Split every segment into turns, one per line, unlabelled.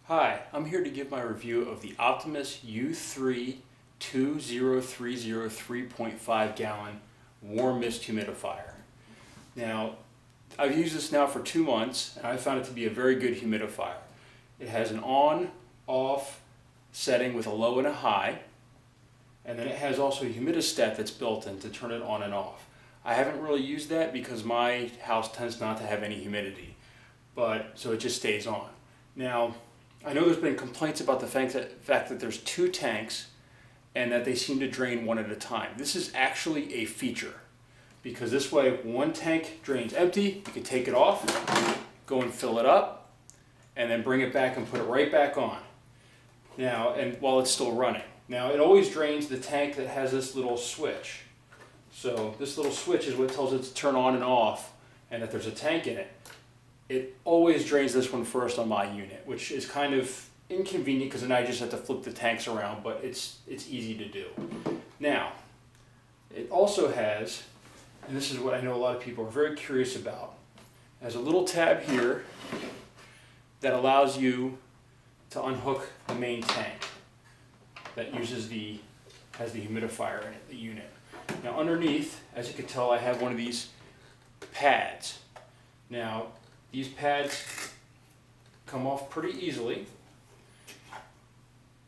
Hi, I'm here to give my review of the Optimus U-32030 3.5 gallon warm mist humidifier. Now, I've used this now for 2 months and I found it to be a very good humidifier. It has an on-off setting with a low and a high, and then it has also a humidistat that's built in to turn it on and off. I haven't really used that because my house tends not to have any humidity, so it just stays on. Now, I know there's been complaints about the fact that there's 2 tanks and that they seem to drain one at a time. This is actually a feature because this way one tank drains empty, you can take it off, go and fill it up, and then bring it back and put it right back on. Now, and while it's still running. Now, it always drains the tank that has this little switch. So this little switch is what tells it to turn on and off and that there's a tank in it. It always drains this one first on my unit, which is kind of inconvenient because then I just have to flip the tanks around, but it's easy to do. Now, it also has, and this is what I know a lot of people are very curious about, has a little tab here that allows you to unhook the main tank that has the humidifier in it, the unit. Now underneath, as you can tell, I have one of these pads. Now, these pads come off pretty easily,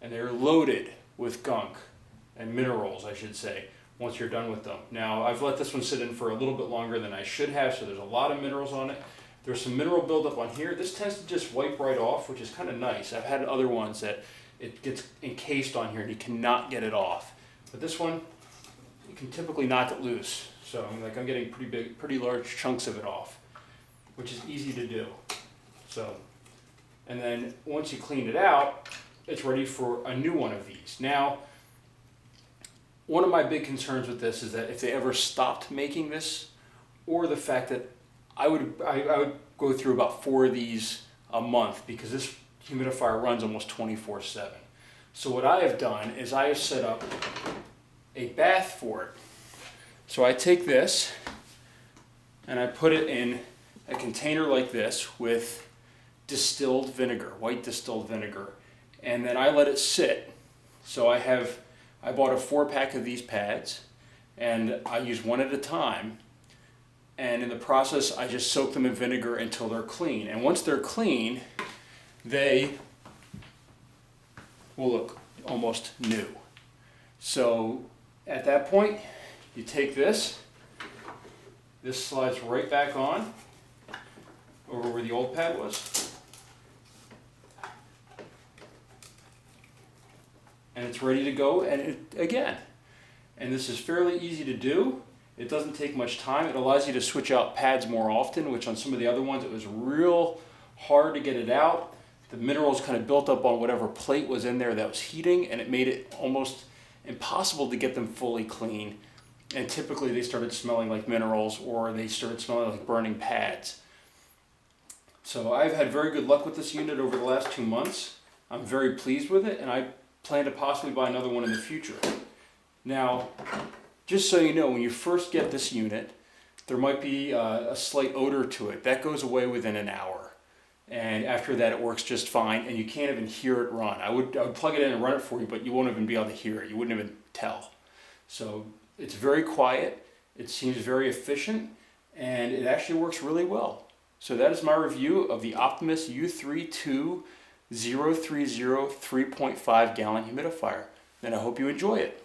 and they're loaded with gunk and minerals, I should say, once you're done with them. Now, I've let this one sit in for a little bit longer than I should have, so there's a lot of minerals on it. There's some mineral buildup on here. This tends to just wipe right off, which is kind of nice. I've had other ones that it gets encased on here and you cannot get it off. But this one, you can typically knock it loose. So I'm getting pretty large chunks of it off, which is easy to do. So, and then once you clean it out, it's ready for a new one of these. Now, one of my big concerns with this is that if they ever stopped making this, or the fact that I would go through about 4 of these a month because this humidifier runs almost 24/7. So what I have done is I have set up a bath for it. So I take this and I put it in a container like this with distilled vinegar, white distilled vinegar, and then I let it sit. So I bought a 4-pack of these pads and I use one at a time, and in the process I just soak them in vinegar until they're clean, and once they're clean they will look almost new. So at that point you take this slides right back on over where the old pad was, and it's ready to go again. And this is fairly easy to do. It doesn't take much time. It allows you to switch out pads more often, which on some of the other ones it was real hard to get it out. The minerals kind of built up on whatever plate was in there that was heating, and it made it almost impossible to get them fully clean. And typically they started smelling like minerals, or they started smelling like burning pads. So I've had very good luck with this unit over the last 2 months. I'm very pleased with it, and I plan to possibly buy another one in the future. Now, just so you know, when you first get this unit, there might be a slight odor to it. That goes away within an hour. And after that, it works just fine, and you can't even hear it run. I would plug it in and run it for you, but you won't even be able to hear it. You wouldn't even tell. So it's very quiet, it seems very efficient, and it actually works really well. So that is my review of the Optimus U-32030 3.5 gallon humidifier, and I hope you enjoy it.